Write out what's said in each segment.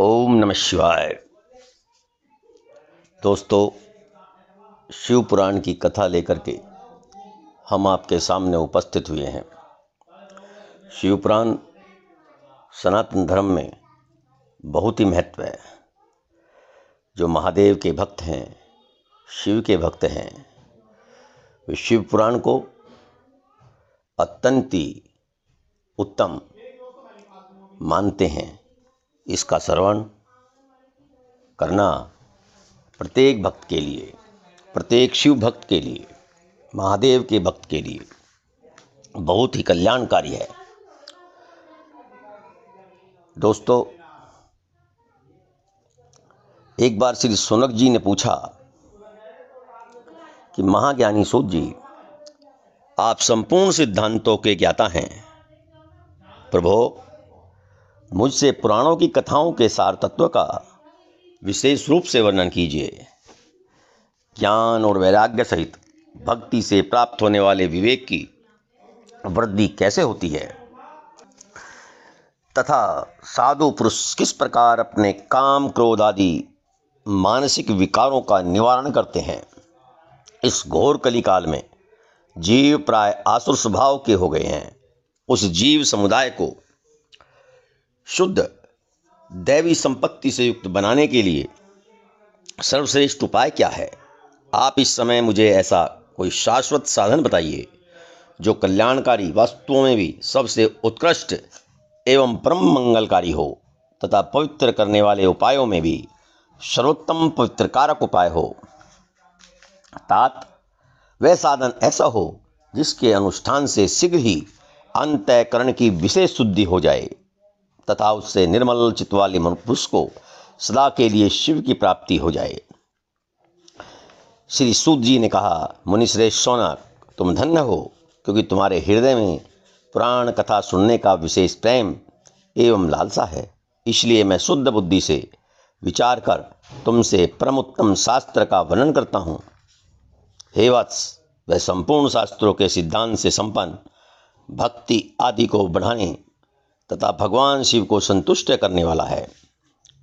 ओम नमः शिवाय। दोस्तों, शिव पुराण की कथा लेकर के हम आपके सामने उपस्थित हुए हैं। शिव पुराण सनातन धर्म में बहुत ही महत्व है। जो महादेव के भक्त हैं, शिव के भक्त हैं, वे शिव पुराण को अत्यंत ही उत्तम मानते हैं। इसका श्रवण करना प्रत्येक भक्त के लिए, प्रत्येक शिव भक्त के लिए, महादेव के भक्त के लिए बहुत ही कल्याणकारी है। दोस्तों, एक बार श्री शौनक जी ने पूछा कि महाज्ञानी सूत जी, आप संपूर्ण सिद्धांतों के ज्ञाता हैं। प्रभो, मुझसे पुराणों की कथाओं के सार तत्व का विशेष रूप से वर्णन कीजिए। ज्ञान और वैराग्य सहित भक्ति से प्राप्त होने वाले विवेक की वृद्धि कैसे होती है, तथा साधु पुरुष किस प्रकार अपने काम, क्रोध आदि मानसिक विकारों का निवारण करते हैं। इस घोर कलिकाल में जीव प्राय आसुर स्वभाव के हो गए हैं। उस जीव समुदाय को शुद्ध दैवी संपत्ति से युक्त बनाने के लिए सर्वश्रेष्ठ उपाय क्या है? आप इस समय मुझे ऐसा कोई शाश्वत साधन बताइए जो कल्याणकारी वस्तुओं में भी सबसे उत्कृष्ट एवं परम मंगलकारी हो, तथा पवित्र करने वाले उपायों में भी सर्वोत्तम पवित्रकारक उपाय हो। तात वह साधन ऐसा हो जिसके अनुष्ठान से शीघ्र ही अंतःकरण की विशेष शुद्धि हो जाए, तथा उससे निर्मल चित्त वाले मनुष्य को सदा के लिए शिव की प्राप्ति हो जाए। श्री सूत जी ने कहा, मुनिश्रेष्ठ शौनक, तुम धन्य हो, क्योंकि तुम्हारे हृदय में पुराण कथा सुनने का विशेष प्रेम एवं लालसा है। इसलिए मैं शुद्ध बुद्धि से विचार कर तुमसे परम उत्तम शास्त्र का वर्णन करता हूँ। हे वत्स, वह संपूर्ण शास्त्रों के सिद्धांत से संपन्न, भक्ति आदि को बढ़ाने तथा भगवान शिव को संतुष्ट करने वाला है।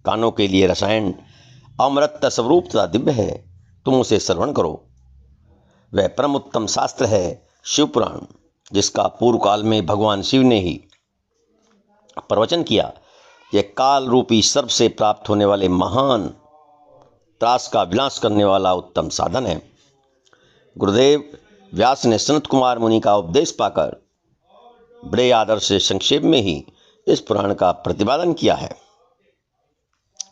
कानों के लिए रसायन अमृत स्वरूप तथा दिव्य है, तुम उसे श्रवण करो। वह परम उत्तम शास्त्र है शिव पुराण, जिसका पूर्व काल में भगवान शिव ने ही प्रवचन किया। यह काल रूपी सर्प से प्राप्त होने वाले महान त्रास का विनाश करने वाला उत्तम साधन है। गुरुदेव व्यास ने सनत कुमार मुनि का उपदेश पाकर बड़े आदर से संक्षेप में ही इस पुराण का प्रतिपादन किया है।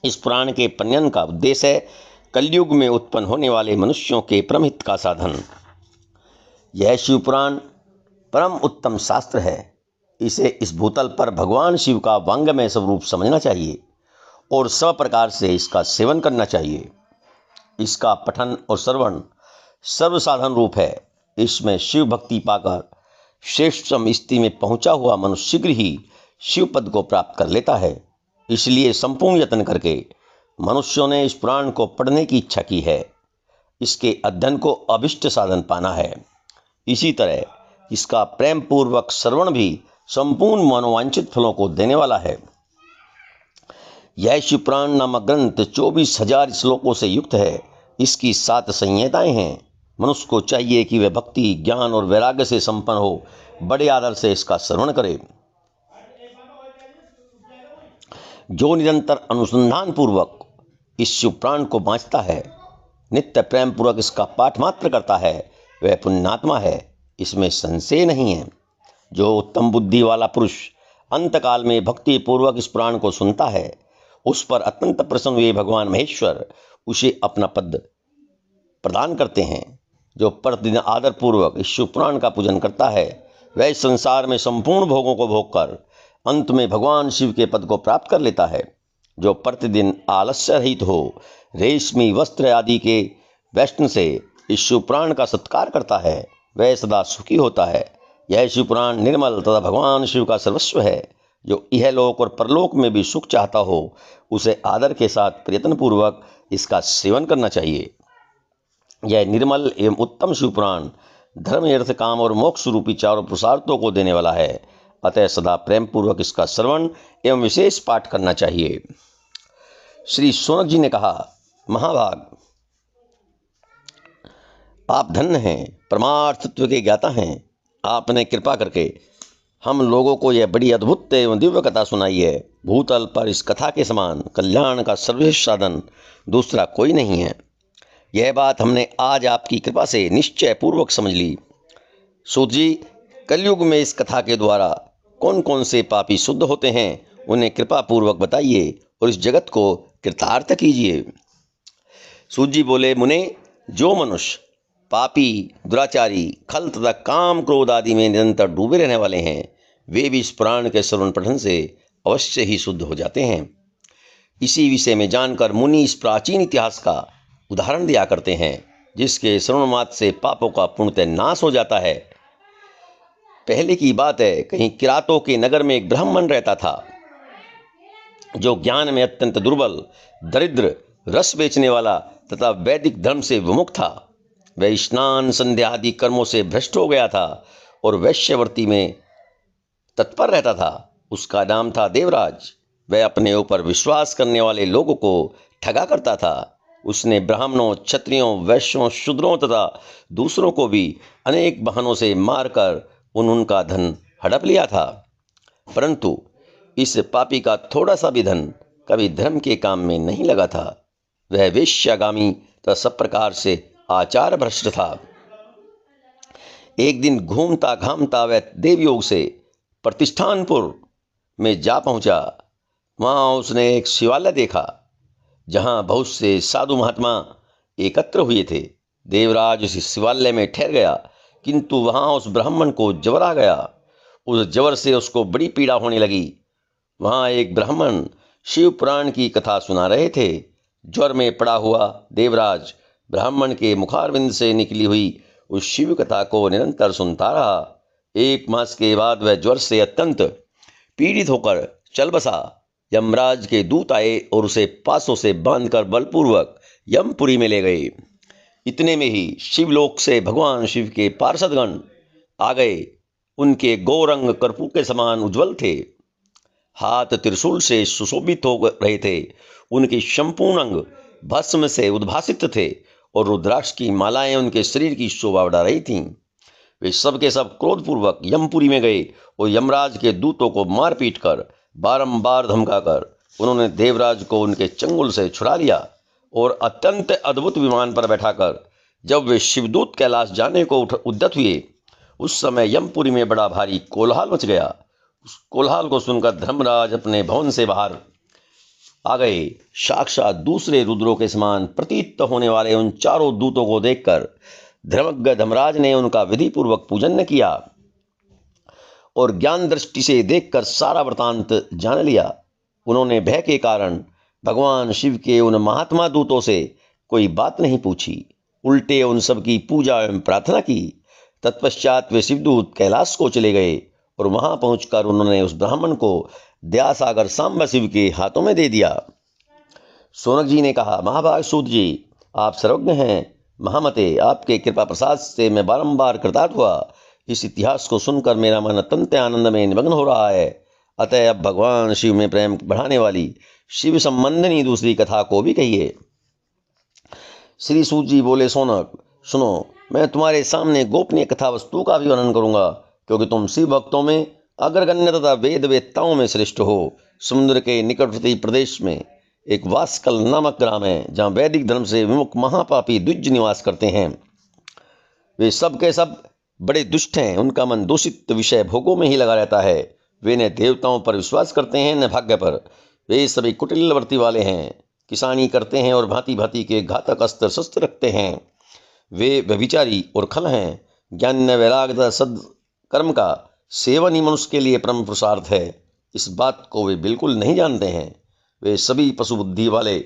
इस पुराण के पन्यन का उद्देश्य है कलयुग में उत्पन्न होने वाले मनुष्यों के परम हित का साधन। यह शिव पुराण परम उत्तम शास्त्र है। इसे इस भूतल पर भगवान शिव का वांग्मय स्वरूप समझना चाहिए और सब प्रकार से इसका सेवन करना चाहिए। इसका पठन और श्रवण सर्व साधन रूप है। इसमें शिव भक्ति पाकर श्रेष्ठतम स्थिति में पहुंचा हुआ मनुष्य शीघ्र ही शिव पद को प्राप्त कर लेता है। इसलिए संपूर्ण यत्न करके मनुष्यों ने इस पुराण को पढ़ने की इच्छा की है। इसके अध्ययन को अभिष्ट साधन पाना है। इसी तरह इसका प्रेम पूर्वक श्रवण भी संपूर्ण मनोवांछित फलों को देने वाला है। यह शिव पुराण नामक ग्रंथ 24,000 श्लोकों से युक्त है। इसकी 7 संहिताएं हैं। मनुष्य को चाहिए कि वह भक्ति, ज्ञान और वैराग्य से संपन्न हो बड़े आदर से इसका श्रवण करे। जो निरंतर अनुसंधान पूर्वक इस शिव पुराण को बाँचता है, नित्य प्रेम पूर्वक इसका पाठ मात्र करता है, वह पुण्यात्मा है, इसमें संशय नहीं है। जो उत्तम बुद्धि वाला पुरुष अंतकाल में भक्ति पूर्वक इस पुराण को सुनता है, उस पर अत्यंत प्रसन्न हुए भगवान महेश्वर उसे अपना पद प्रदान करते हैं। जो प्रतिदिन आदर पूर्वक इस शिव पुराण का पूजन करता है, वह इस संसार में संपूर्ण भोगों को भोग कर अंत में भगवान शिव के पद को प्राप्त कर लेता है। जो प्रतिदिन आलस्य रहित हो रेशमी वस्त्र आदि के वैष्णव से इस शिव पुराण का सत्कार करता है, वह सदा सुखी होता है। यह शिव पुराण निर्मल तथा भगवान शिव का सर्वस्व है। जो इहलोक और परलोक में भी सुख चाहता हो, उसे आदर के साथ प्रयत्नपूर्वक इसका सेवन करना चाहिए। यह निर्मल एवं उत्तम शिव पुराण धर्म, अर्थ, काम और मोक्ष रूपी चारों पुरुषार्थों को देने वाला है। अतः सदा प्रेम पूर्वक इसका श्रवण एवं विशेष पाठ करना चाहिए। श्री शौनक जी ने कहा, महाभाग, आप धन्य हैं, परमार्थ तत्व के ज्ञाता हैं। आपने कृपा करके हम लोगों को यह बड़ी अद्भुत एवं दिव्य कथा सुनाई है। भूतल पर इस कथा के समान कल्याण का सर्वश्रेष्ठ साधन दूसरा कोई नहीं है। यह बात हमने आज आपकी कृपा से निश्चय पूर्वक समझ ली। सूत जी, कलयुग में इस कथा के द्वारा कौन कौन से पापी शुद्ध होते हैं, उन्हें कृपा पूर्वक बताइए और इस जगत को कृतार्थ कीजिए। सूत जी बोले, मुने, जो मनुष्य पापी, दुराचारी, खल तथा काम क्रोध आदि में निरंतर डूबे रहने वाले हैं, वे भी इस पुराण के श्रवण पठन से अवश्य ही शुद्ध हो जाते हैं। इसी विषय में जानकर मुनि इस प्राचीन इतिहास का उदाहरण दिया करते हैं, जिसके श्रवण मात्र से पापों का पूर्णतः नाश हो जाता है। पहले की बात है, कहीं किरातों के नगर में एक ब्राह्मण रहता था, जो ज्ञान में अत्यंत दुर्बल, दरिद्र, रस बेचने वाला तथा वैदिक धर्म से विमुख था। वह स्नान संध्या आदि कर्मों से भ्रष्ट हो गया था और वैश्यवृत्ति में तत्पर रहता था। उसका नाम था देवराज। वह अपने ऊपर विश्वास करने वाले लोगों को ठगा करता था। उसने ब्राह्मणों, क्षत्रियों, वैश्यों, शूद्रों तथा दूसरों को भी अनेक बहानों से मारकर उनका धन हड़प लिया था। परंतु इस पापी का थोड़ा सा भी धन कभी धर्म के काम में नहीं लगा था। वह वेश्यागामी तथा सब प्रकार से आचार भ्रष्ट था। एक दिन घूमता घामता वह देवयोग से प्रतिष्ठानपुर में जा पहुंचा। वहां उसने एक शिवालय देखा, जहां बहुत से साधु महात्मा एकत्र हुए थे। देवराज उस शिवालय में ठहर गया, किंतु वहां उस ब्राह्मण को ज्वर आ गया। उस ज्वर से उसको बड़ी पीड़ा होने लगी। वहां एक ब्राह्मण शिव पुराण की कथा सुना रहे थे। ज्वर में पड़ा हुआ देवराज ब्राह्मण के मुखारविंद से निकली हुई उस शिव कथा को निरंतर सुनता रहा। 1 मास के बाद वह ज्वर से अत्यंत पीड़ित होकर चल बसा। यमराज के दूत आए और उसे पासों से बांधकर बलपूर्वक यमपुरी में ले गए। इतने में ही शिवलोक से भगवान शिव के पार्षदगण आ गए। उनके गौरंग कर्पूर के समान उज्ज्वल थे, हाथ त्रिशूल से सुशोभित हो रहे थे। उनके संपूर्ण अंग भस्म से उद्भासित थे और रुद्राक्ष की मालाएं उनके शरीर की शोभा बढ़ा रही थीं। वे सब के सब क्रोधपूर्वक यमपुरी में गए और यमराज के दूतों को मार पीट कर बारंबार धमकाकर उन्होंने देवराज को उनके चंगुल से छुड़ा लिया और अत्यंत अद्भुत विमान पर बैठाकर जब वे शिवदूत कैलाश जाने को उद्यत हुए, उस समय यमपुरी में बड़ा भारी कोलाहल मच गया। उस कोलाहल को सुनकर धर्मराज अपने भवन से बाहर आ गए। साक्षात दूसरे रुद्रों के समान प्रतीत होने वाले उन चारों दूतों को देखकर धर्मज्ञ धर्मराज ने उनका विधि पूर्वक पूजन किया और ज्ञान दृष्टि से देखकर सारा वृतांत जान लिया। उन्होंने भय के कारण भगवान शिव के उन महात्मा दूतों से कोई बात नहीं पूछी, उल्टे उन सब की पूजा एवं प्रार्थना की। तत्पश्चात वे शिवदूत कैलाश को चले गए और वहां पहुंचकर उन्होंने उस ब्राह्मण को दयासागर सांब शिव के हाथों में दे दिया। शौनक जी ने कहा, महाभाग सूत जी, आप सर्वज्ञ हैं, महामते, आपके कृपा प्रसाद से मैं बारंबार कृतार्थ हुआ। इस इतिहास को सुनकर मेरा मन अत्यंत आनंद में निमग्न हो रहा है। अतः अब भगवान शिव में प्रेम बढ़ाने वाली शिव संबंधनी दूसरी कथा को भी कहिए। श्री सूत जी बोले, शौनक, सुनो, मैं तुम्हारे सामने गोपनीय कथा वस्तु का भी वर्णन करूंगा, क्योंकि तुम शिव भक्तों में अग्रगण्य तथा वेद वेत्ताओं में श्रेष्ठ हो। समुद्र के निकटवर्ती प्रदेश में एक वास्कल नामक ग्राम है, जहाँ वैदिक धर्म से विमुख महापापी द्विज निवास करते हैं। वे सब के सब बड़े दुष्ट हैं। उनका मन दूषित विषय भोगों में ही लगा रहता है। वे न देवताओं पर विश्वास करते हैं न भाग्य पर। वे सभी कुटिल वर्ती वाले हैं, किसानी करते हैं और भांति भांति के घातक अस्त्र शस्त्र रखते हैं। वे व्यभिचारी और खल हैं। ज्ञान वैराग तथा सद्कर्म का सेवन ही मनुष्य के लिए परम पुरुषार्थ है। इस बात को वे बिल्कुल नहीं जानते हैं। वे सभी पशु बुद्धि वाले।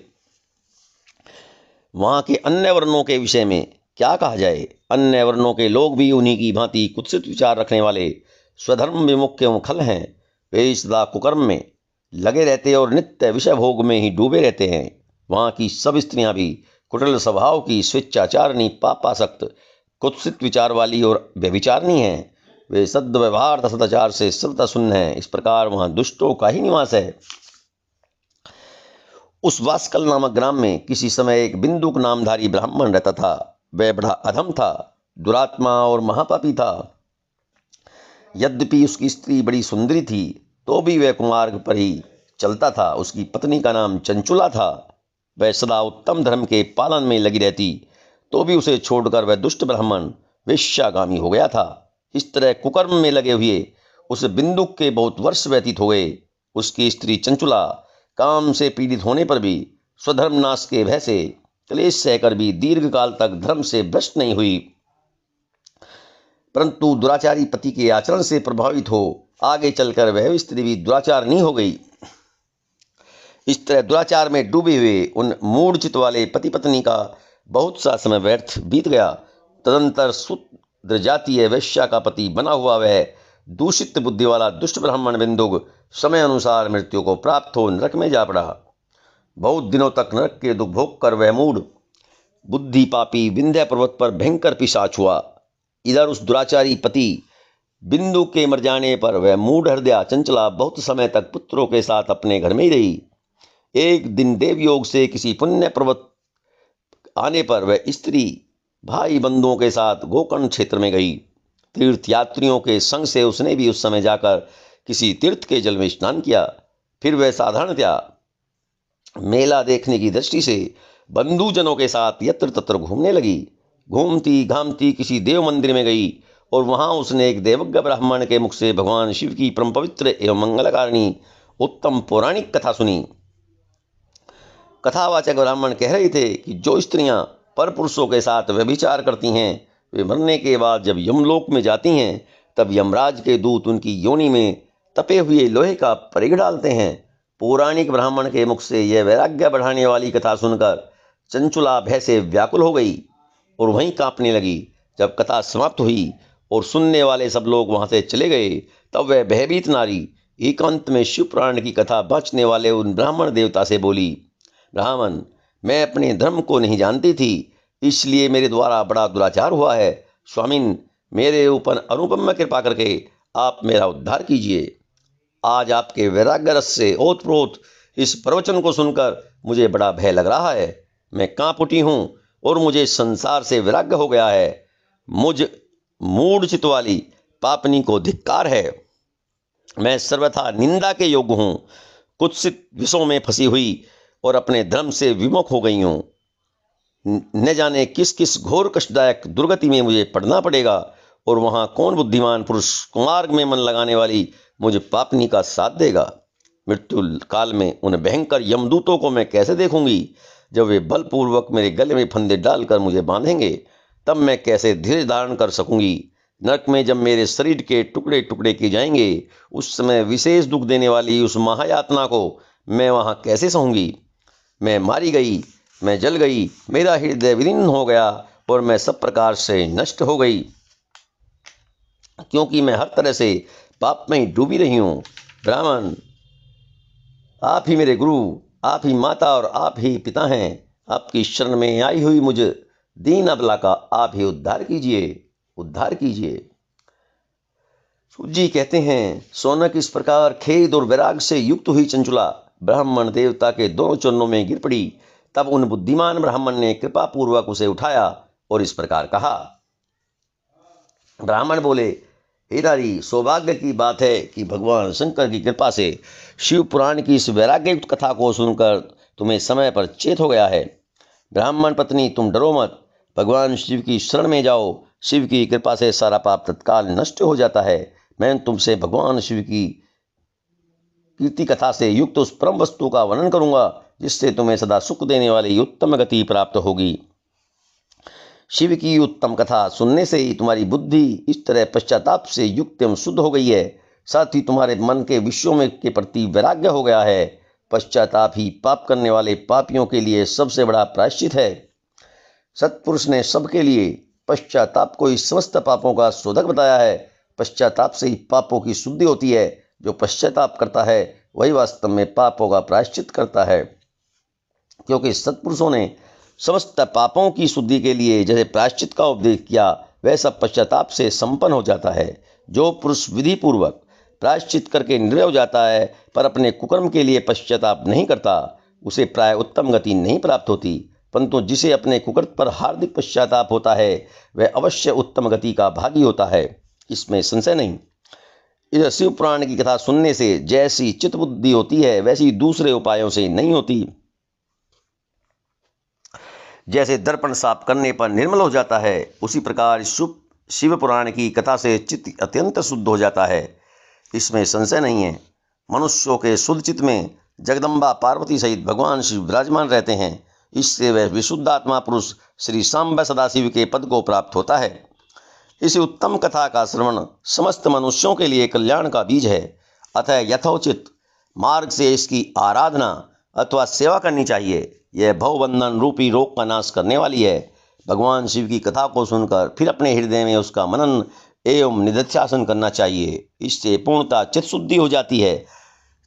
वहाँ के अन्य वर्णों के विषय में क्या कहा जाए। अन्य वर्णों के लोग भी उन्हीं की भांति कुत्सित विचार रखने वाले स्वधर्म विमुख एवं खल हैं। वे सदा कुकर्म में लगे रहते और नित्य विषय भोग में ही डूबे रहते हैं। वहाँ की सब स्त्रियां भी कुटिल स्वभाव की, स्वेच्छाचारणी, पापासक्त, कुत्सित विचार वाली और व्यभिचारणी हैं। वे सद्व्यवहार तथा सदाचार से सर्वथा शून्य हैं। इस प्रकार वहाँ दुष्टों का ही निवास है। उस वास्कल नामक ग्राम में किसी समय एक बिंदुक नामधारी ब्राह्मण रहता था। वह बड़ा अधम था, दुरात्मा और महापापी था। यद्यपि उसकी स्त्री बड़ी सुंदरी थी, तो भी वह कुमार्ग पर ही चलता था। उसकी पत्नी का नाम चंचुला था। वह सदा उत्तम धर्म के पालन में लगी रहती, तो भी उसे छोड़कर वह दुष्ट ब्राह्मण वेश्यागामी हो गया था। इस तरह कुकर्म में लगे हुए उस बिंदुक के बहुत वर्ष व्यतीत हो गए। उसकी स्त्री चंचुला काम से पीड़ित होने पर भी स्वधर्म नाश के भय से क्लेश सहकर भी दीर्घ काल तक धर्म से भ्रष्ट नहीं हुई, परंतु दुराचारी पति के आचरण से प्रभावित हो आगे चलकर वह स्त्री भी दुराचार नहीं हो गई। इस तरह दुराचार में डूबे हुए उन मूढ़चित वाले पति पत्नी का बहुत सा समय व्यर्थ बीत गया। तदंतर शूद्र जातीय वैश्या का पति बना हुआ वह दूषित बुद्धि वाला दुष्ट ब्राह्मण बिंदुक समय अनुसार मृत्यु को प्राप्त हो नरक में जा पड़ा। बहुत दिनों तक नरक के दुख भोग कर वह मूढ़ बुद्धि पापी विंध्य पर्वत पर भयंकर पिशाच हुआ। इधर उस दुराचारी पति बिंदु के मर जाने पर वह मूढ़ हृदया चंचला बहुत समय तक पुत्रों के साथ अपने घर में ही रही। एक दिन देवयोग से किसी पुण्य पर्वत आने पर वह स्त्री भाई बंधुओं के साथ गोकर्ण क्षेत्र में गई। तीर्थ यात्रियों के संग से उसने भी उस समय जाकर किसी तीर्थ के जल में स्नान किया। फिर वह साधारणतया मेला देखने की दृष्टि से बंधुजनों के साथ यत्र तत्र घूमने लगी। घूमती घामती किसी देव मंदिर में गई और वहां उसने एक देवज्ञ ब्राह्मण के मुख से भगवान शिव की परम पवित्र एवं मंगलकारिणी उत्तम पौराणिक कथा सुनी। कथावाचक ब्राह्मण कह रहे थे कि जो स्त्रियां पर पुरुषों के साथ व्यभिचार करती हैं, वे मरने के बाद जब यमलोक में जाती हैं, तब यमराज के दूत उनकी योनि में तपे हुए लोहे का परिघ डालते हैं। पौराणिक ब्राह्मण के मुख से यह वैराग्य बढ़ाने वाली कथा सुनकर चंचुला भय से व्याकुल हो गई और वहीं कांपने लगी। जब कथा समाप्त हुई और सुनने वाले सब लोग वहां से चले गए, तब वह भयभीत नारी एकांत में शिव पुराण की कथा बाँचने वाले उन ब्राह्मण देवता से बोली, ब्राह्मण, मैं अपने धर्म को नहीं जानती थी, इसलिए मेरे द्वारा बड़ा दुराचार हुआ है। स्वामिन, मेरे ऊपर अनुपम कृपा करके आप मेरा उद्धार कीजिए। आज आपके वैराग्य रस से ओतप्रोत इस प्रवचन को सुनकर मुझे बड़ा भय लग रहा है। मैं कांप उठी हूँ और मुझे संसार से वैराग्य हो गया है। मुझ मूढ़चित वाली पापनी को धिक्कार है। मैं सर्वथा निंदा के योग्य हूँ। कुत्सित विषयों में फंसी हुई और अपने धर्म से विमुख हो गई हूँ। न जाने किस किस घोर कष्टदायक दुर्गति में मुझे पड़ना पड़ेगा और वहाँ कौन बुद्धिमान पुरुष कुमार्ग में मन लगाने वाली मुझ पापनी का साथ देगा। मृत्यु काल में उन भयंकर यमदूतों को मैं कैसे देखूंगी। जब वे बलपूर्वक मेरे गले में फंदे डालकर मुझे बांधेंगे, तब मैं कैसे धीरज धारण कर सकूंगी। नरक में जब मेरे शरीर के टुकड़े टुकड़े किए जाएंगे, उस समय विशेष दुख देने वाली उस महायातना को मैं वहाँ कैसे सहूंगी। मैं मारी गई, मैं जल गई, मेरा हृदय विदीर्ण हो गया और मैं सब प्रकार से नष्ट हो गई, क्योंकि मैं हर तरह से पाप में ही डूबी रही हूँ। ब्राह्मण, आप ही मेरे गुरु, आप ही माता और आप ही पिता हैं। आपकी शरण में आई हुई मुझ दीन अबला का आप ही उद्धार कीजिए, उद्धार कीजिए। सूत जी कहते हैं, सोनक इस प्रकार खेद और वैराग से युक्त हुई चंचुला ब्राह्मण देवता के दोनों चरणों में गिर पड़ी। तब उन बुद्धिमान ब्राह्मण ने कृपा पूर्वक उसे उठाया और इस प्रकार कहा। ब्राह्मण बोले, हे नारी, सौभाग्य की बात है कि भगवान शंकर की कृपा से शिव पुराण की इस वैराग्ययुक्त कथा को सुनकर तुम्हें समय पर चेत हो गया है। ब्राह्मण पत्नी, तुम डरो मत, भगवान शिव की शरण में जाओ। शिव की कृपा से सारा पाप तत्काल नष्ट हो जाता है। मैं तुमसे भगवान शिव की कीर्ति कथा से युक्त उस परम वस्तु का वर्णन करूंगा, जिससे तुम्हें सदा सुख देने वाली उत्तम गति प्राप्त होगी। शिव की उत्तम कथा सुनने से ही तुम्हारी बुद्धि इस तरह पश्चाताप से युक्त एवं शुद्ध हो गई है, साथ ही तुम्हारे मन के विषयों में के प्रति वैराग्य हो गया है। पश्चाताप ही पाप करने वाले पापियों के लिए सबसे बड़ा प्रायश्चित है। सत्पुरुष ने सबके लिए पश्चाताप को इस समस्त पापों का शोधक बताया है। पश्चाताप से ही पापों की शुद्धि होती है। जो पश्चाताप करता है वही वास्तव में पापों का प्रायश्चित करता है, क्योंकि सत्पुरुषों ने समस्त पापों की शुद्धि के लिए जैसे प्रायश्चित का उपदेश किया, वैसा पश्चाताप से संपन्न हो जाता है। जो पुरुष विधि पूर्वक प्रायश्चित करके निर्भय हो जाता है पर अपने कुकर्म के लिए पश्चाताप नहीं करता, उसे प्राय उत्तम गति नहीं प्राप्त होती, परंतु जिसे अपने कुकृत पर हार्दिक पश्चाताप होता है वह अवश्य उत्तम गति का भागी होता है, इसमें संशय नहीं। इस शिव पुराण की कथा सुनने से जैसी चित्त बुद्धि होती है वैसी दूसरे उपायों से नहीं होती। जैसे दर्पण साफ करने पर निर्मल हो जाता है, उसी प्रकार शिव पुराण की कथा से चित्त अत्यंत शुद्ध हो जाता है, इसमें संशय नहीं है। मनुष्यों के शुद्ध चित्त में जगदम्बा पार्वती सहित भगवान शिव विराजमान रहते हैं। इससे वह विशुद्धात्मा पुरुष श्री सांब सदाशिव के पद को प्राप्त होता है। इस उत्तम कथा का श्रवण समस्त मनुष्यों के लिए कल्याण का बीज है। अतः यथोचित मार्ग से इसकी आराधना अथवा सेवा करनी चाहिए। यह भवबंधन रूपी रोग का नाश करने वाली है। भगवान शिव की कथा को सुनकर फिर अपने हृदय में उसका मनन एवं निधिध्यासन करना चाहिए। इससे पूर्णतः चित्त शुद्धि हो जाती है।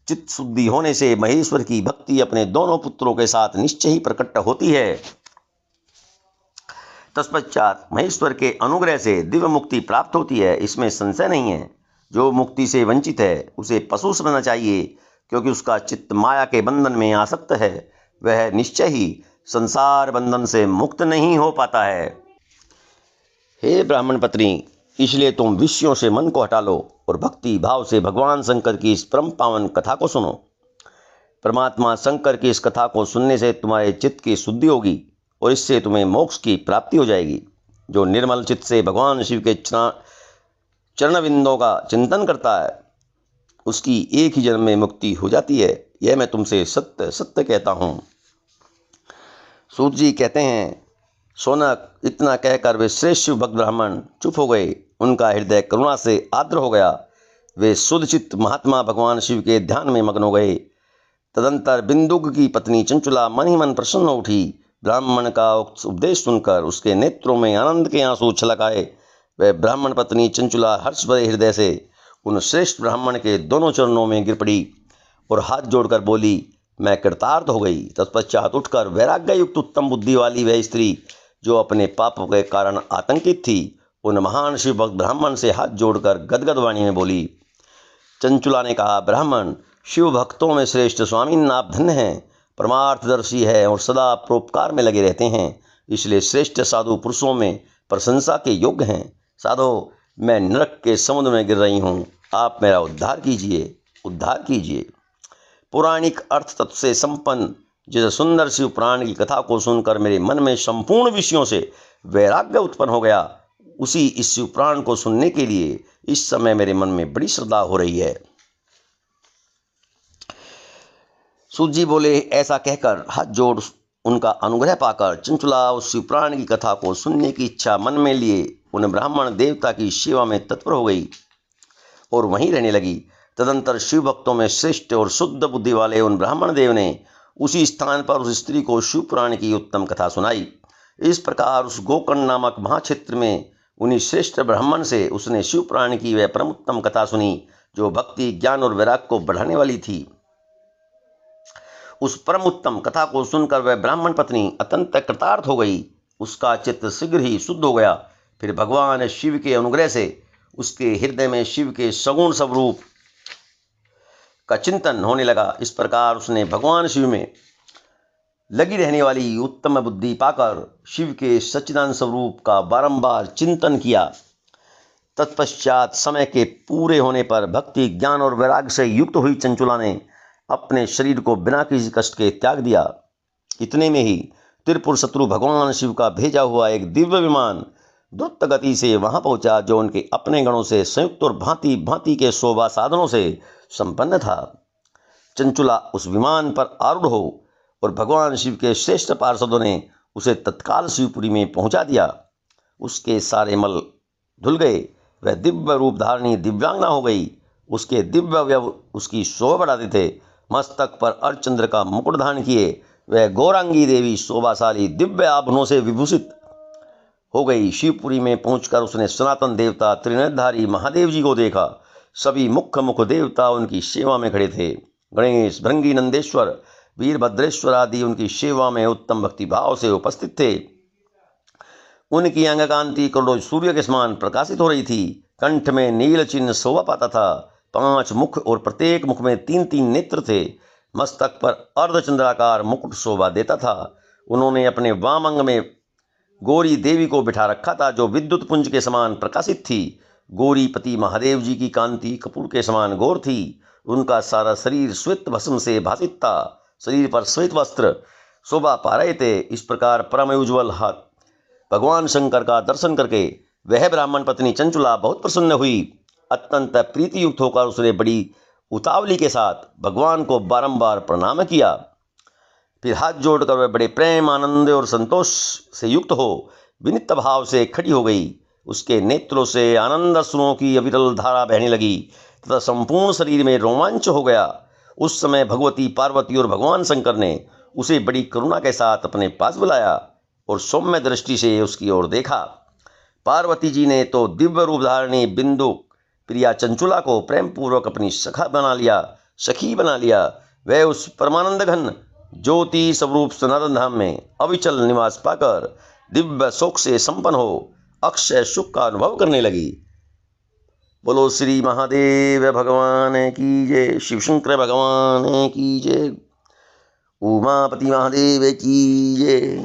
चित्त शुद्धि होने से महेश्वर की भक्ति अपने दोनों पुत्रों के साथ निश्चय ही प्रकट होती है। तत्पश्चात महेश्वर के अनुग्रह से दिव्य मुक्ति प्राप्त होती है, इसमें संशय नहीं है। जो मुक्ति से वंचित है उसे पशु समझना चाहिए, क्योंकि उसका चित्त माया के बंधन में आसक्त है। वह निश्चय ही संसार बंधन से मुक्त नहीं हो पाता है। हे ब्राह्मण पत्नी, इसलिए तुम विषयों से मन को हटा लो और भक्ति भाव से भगवान शंकर की इस परम पावन कथा को सुनो। परमात्मा शंकर की इस कथा को सुनने से तुम्हारे चित्त की शुद्धि होगी और इससे तुम्हें मोक्ष की प्राप्ति हो जाएगी। जो निर्मल चित्त से भगवान शिव के चरणविंदों का चिंतन करता है उसकी एक ही जन्म में मुक्ति हो जाती है। यह मैं तुमसे सत्य सत्य कहता हूँ। सूत जी कहते हैं, सोनक, इतना कहकर वे श्रेष्ठ शिव भक्त ब्राह्मण चुप हो गए। उनका हृदय करुणा से आर्द्र हो गया। वे शुद्ध चित्त महात्मा भगवान शिव के ध्यान में मग्न हो गए। तदंतर बिंदुक की पत्नी चंचुला मन ही मन प्रसन्न हो उठी। ब्राह्मण का उपदेश सुनकर उसके नेत्रों में आनंद के आंसू छलक आए। वह ब्राह्मण पत्नी चंचुला हर्ष भरे हृदय से उन श्रेष्ठ ब्राह्मण के दोनों चरणों में गिर पड़ी और हाथ जोड़कर बोली, मैं कृतार्थ हो गई। तत्पश्चात उठकर वैराग्य युक्त उत्तम बुद्धि वाली वह स्त्री जो अपने पापों के कारण आतंकित थी, उन महान शिव भक्त ब्राह्मण से हाथ जोड़कर गदगद वाणी में बोली। चंचुला ने कहा, ब्राह्मण, शिव भक्तों में श्रेष्ठ स्वामी आप धन्य हैं, परमार्थदर्शी है और सदा परोपकार में लगे रहते हैं, इसलिए श्रेष्ठ साधु पुरुषों में प्रशंसा के योग्य हैं। साधो, मैं नरक के समुद्र में गिर रही हूँ, आप मेरा उद्धार कीजिए, उद्धार कीजिए। पौराणिक अर्थ तत्व से संपन्न जिस सुंदर शिव पुराण की कथा को सुनकर मेरे मन में संपूर्ण विषयों से वैराग्य उत्पन्न हो गया, उसी इस शिव पुराण को सुनने के लिए इस समय मेरे मन में बड़ी श्रद्धा हो रही है। सूत जी बोले, ऐसा कहकर हाथ जोड़ उनका अनुग्रह पाकर चंचुला उस शिव पुराण की कथा को सुनने की इच्छा मन में लिए उन ब्राह्मण देवता की सेवा में तत्पर हो गई और वहीं रहने लगी। तदंतर शिव भक्तों में श्रेष्ठ और शुद्ध बुद्धि वाले उन ब्राह्मण देव ने उसी स्थान पर उस स्त्री को शिव पुराण की उत्तम कथा सुनाई। इस प्रकार उस गोकर्ण नामक महाक्षेत्र में उन्हीं श्रेष्ठ ब्राह्मण से उसने शिव पुराण की वह परम उत्तम कथा सुनी, जो भक्ति, ज्ञान और वैराग्य को बढ़ाने वाली थी। उस परम उत्तम कथा को सुनकर वह ब्राह्मण पत्नी अत्यंत कृतार्थ हो गई। उसका चित्त शीघ्र ही शुद्ध हो गया। फिर भगवान शिव के अनुग्रह से उसके हृदय में शिव के सगुण स्वरूप का चिंतन होने लगा। इस प्रकार उसने भगवान शिव में लगी रहने वाली उत्तम बुद्धि पाकर शिव के सच्चिदानंद स्वरूप का बारंबार चिंतन किया। तत्पश्चात समय के पूरे होने पर भक्ति, ज्ञान और वैराग्य से युक्त हुई चंचुला ने अपने शरीर को बिना किसी कष्ट के त्याग दिया। इतने में ही त्रिपुर शत्रु भगवान शिव का भेजा हुआ एक दिव्य विमान द्रुत गति से वहां पहुंचा, जो उनके अपने गणों से संयुक्त और भांति भांति के शोभा साधनों से संपन्न था। चंचुला उस विमान पर आरूढ़ हो और भगवान शिव के श्रेष्ठ पार्षदों ने उसे तत्काल शिवपुरी में पहुंचा दिया। उसके सारे मल धुल गए। वह दिव्य रूप धारणी दिव्यांगना हो गई। उसके दिव्य अवयव उसकी शोभा बढ़ाते थे। मस्तक पर अर्धचंद्र का मुकुट धारण किए वह गौरांगी देवी शोभाशाली दिव्य आभूषणों से विभूषित हो गई। शिवपुरी में पहुंचकर उसने सनातन देवता त्रिनेत्रधारी महादेव जी को देखा। सभी मुख्य देवता उनकी सेवा में खड़े थे। गणेश, भृंगी, नंदेश्वर, वीरभद्रेश्वर आदि उनकी सेवा में उत्तम भक्ति भाव से उपस्थित थे। उनकी अंगकांति करोड़ों सूर्य के समान प्रकाशित हो रही थी। कंठ में नील चिन्ह शोभा पाता था। 5 मुख और प्रत्येक मुख में 3-3 नेत्र थे। मस्तक पर अर्धचंद्राकार मुकुट शोभा देता था। उन्होंने अपने वाम अंग में गौरी देवी को बिठा रखा था, जो विद्युत पुंज के समान प्रकाशित थी। गौरी पति महादेव जी की कांति कपूर के समान गौर थी। उनका सारा शरीर श्वेत भस्म से भासित था। शरीर पर श्वेत वस्त्र शोभा पा रहे थे। इस प्रकार परम उज्ज्वल हाथ भगवान शंकर का दर्शन करके वह ब्राह्मण पत्नी चंचुला बहुत प्रसन्न हुई। अत्यंत प्रीति युक्त होकर उसने बड़ी उतावली के साथ भगवान को बारंबार प्रणाम किया। फिर हाथ जोड़कर वह बड़े प्रेम, आनंद और संतोष से युक्त हो विनित भाव से खड़ी हो गई। उसके नेत्रों से आनंद अश्रुओं की अविरल धारा बहने लगी तथा संपूर्ण शरीर में रोमांच हो गया। उस समय भगवती पार्वती और भगवान शंकर ने उसे बड़ी करुणा के साथ अपने पास बुलाया और सौम्य दृष्टि से उसकी ओर देखा। पार्वती जी ने तो दिव्य रूप धारणी बिंदु प्रिया चंचुला को प्रेम पूर्वक अपनी सखी बना लिया। वह उस परमानंद घन ज्योति स्वरूप सनातन धाम में अविचल निवास पाकर दिव्य शोक से संपन्न हो अक्षय सुख का अनुभव करने लगी। बोलो श्री महादेव भगवान की जय, शिव शंकर भगवान की जय, उमापति महादेव की जय।